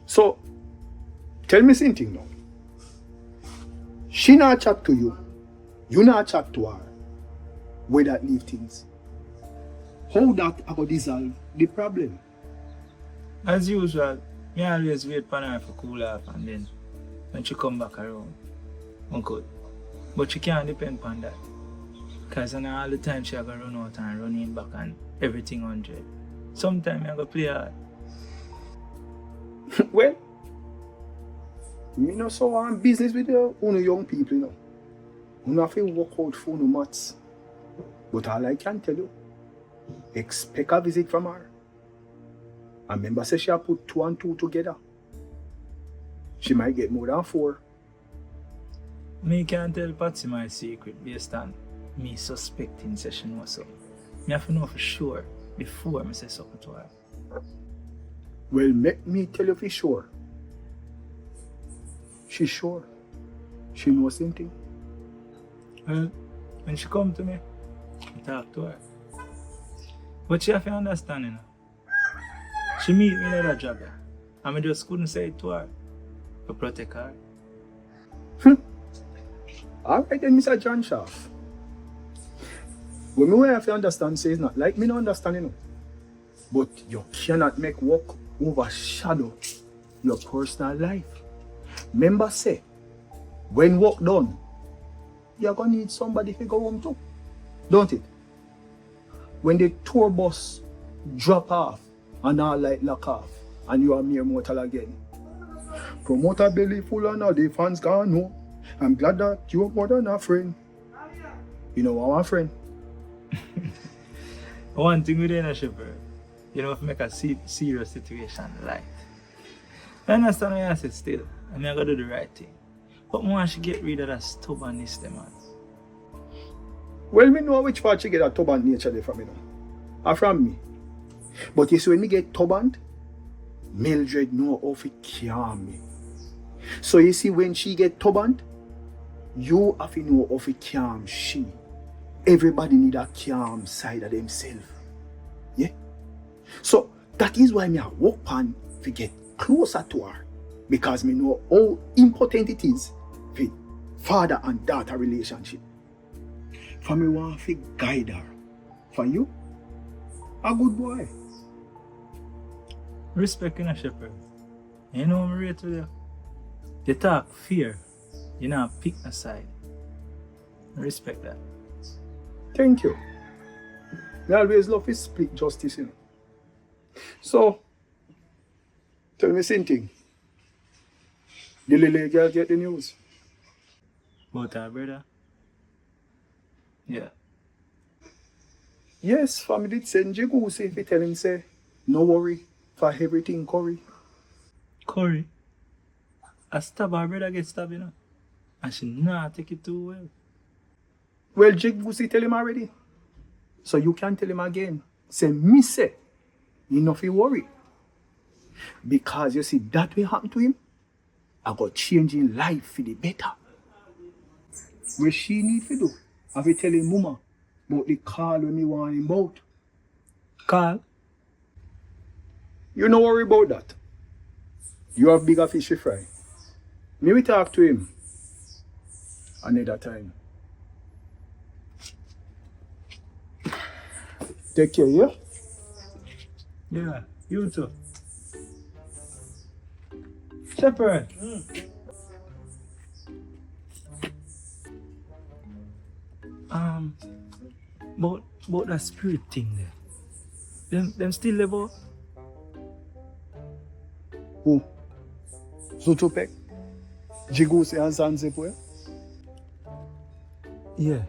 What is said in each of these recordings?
So, tell me something now. She not chat to you. You not chat to her. Where that leave things? How that I go dissolve the problem? As usual, me always wait for her for cool off and then when she come back around, I'm good. But she can't depend on that. Because all the time she have to run out and run in back and everything 100. Sometimes I go play hard. Well, me no so on business with you young people, you know. You have to work out for no maths. But all I can tell you, expect a visit from her. And remember, say she put 2 and 2 together. She might get more than 4. Me can't tell Patsy my secret based on me suspecting say she knows something. Me have to know for sure before I say something to her. Well, make me tell you for sure. She's sure. She knows something. Well, when she come to me, I talk to her. But she have to understand, you know. She meet me in that job, and I just couldn't say it to her to protect her. Alright then, Mr. John Shaft. When me have to understand, say it's not like me no understand, you know. But you cannot make work overshadow your personal life. Remember, say, when work done, you're gonna need somebody to go home to, don't it? When the tour bus drop off and all light lock off, and you are mere mortal again. Promoter belly full and all the fans gone home. I'm glad that you're more than a friend. You know what, my friend? One thing with the shipper, you know, if make a serious situation light. I understand what I said still, and I gotta do the right thing. But I want to get rid of that stubbornness, man. Well, me know which part you get a stubborn nature there from, you know. Or from me. But you see, when me get stubborn, Mildred know how to calm me. So you see, when she get stubborn, you have to know how to calm she. Everybody need a calm side of themselves. Yeah? So that is why me I work on to get closer to her. Because me know how important it is for father and daughter relationship. For me want to guide her. For you, a good boy. Respect in a shepherd. You know I'm ready to you. They talk fear. You know, pick a side. Respect that. Thank you. I always love to split justice, you know. So, tell me something. The Lily girl get the news? About our brother? Yeah. Yes, family did send Jigusi if you tell him, say, no worry for everything Curry. Curry? A stab our brother get stabbed, you know. And she not take it too well. Well, Jigusi tell him already. So you can tell him again. Say, me say, you no feel worry. Because you see, that will happen to him. I got changing life for the better. What she need to do, I will tell him mama about the call when me want him out. Call? You no worry about that. You have bigger fish to fry. Me will talk to him another time. Take care, yeah? Yeah, you too. Shepherd. About that spirit thing there. Them still live out? Who? Zutopek? Jiguse and Zanzibar? Yeah.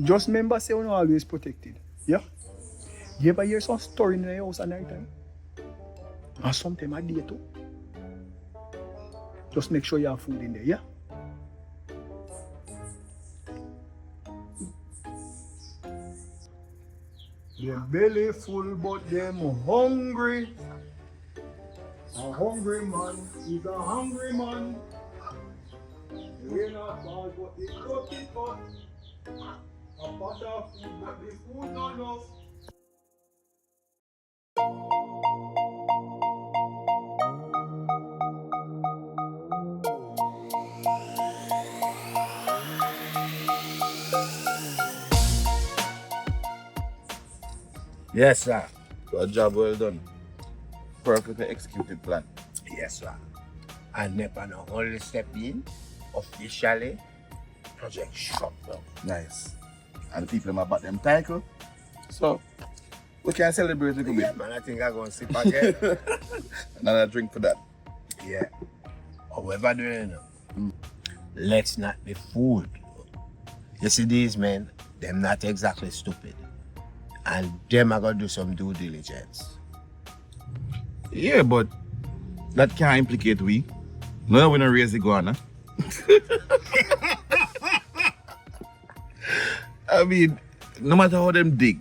Just remember, say you're always protected. Yeah? You ever hear some story in the house at night time? And sometimes at day too. Just make sure you have food in there, yeah? Them belly full but them hungry. A hungry man is a hungry man. The rain not fall but the cloth is cut. A pot of food but the food not enough. Yes, sir. So a job well done. Perfectly executed plan. Yes, sir. And NEPA now only step in officially. Project shut down. Nice. And the people them about them title. So we can celebrate a little Yeah, bit. man, I think I'm going to sip again. Another drink for that. Yeah. However, doing let's not be fooled. You see these men, them not exactly stupid. And them are going to do some due diligence. Yeah, but that can't implicate we. No, we don't raise the iguana. I mean, no matter how them dig,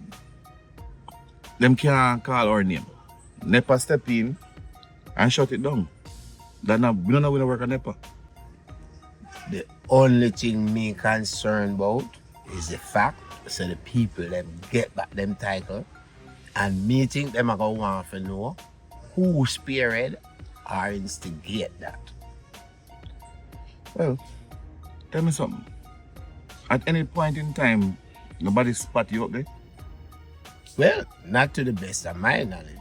them can't call our name. NEPA step in and shut it down. That now, we don't know we don't work on NEPA. The only thing me concerned about is the fact so the people them get back them title and me think them are going to want to know who spearhead or instigate that. Well, tell me something. At any point in time, nobody spot you up there? Well, not to the best of my knowledge.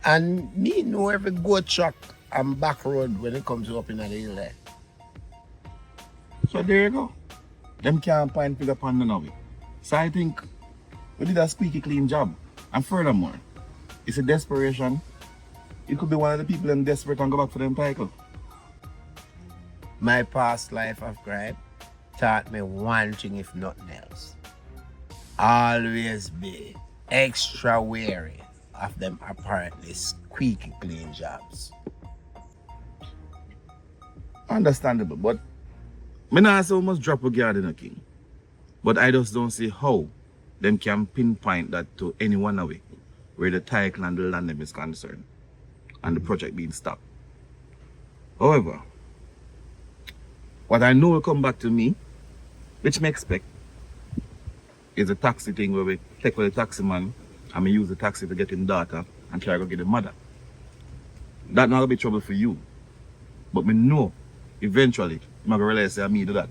And me know every goat truck and back road when it comes up in the hill there. So there you go. Them can't find figure upon none of it. So I think we did a squeaky clean job. And furthermore, it's a desperation. It could be one of the people them desperate and go back for them title. My past life of crime taught me one thing if nothing else. Always be extra wary of them apparently squeaky clean jobs. Understandable, but me not say we must drop a guard in a king. But I just don't see how them can pinpoint that to anyone away where the title and the land name is concerned and the project being stopped. However, what I know will come back to me, which me expect, is a taxi thing where we take away the taxi man and we use the taxi to get him daughter and try to go get the mother. That not gonna be trouble for you. But me know eventually I'm gonna realize that me do that.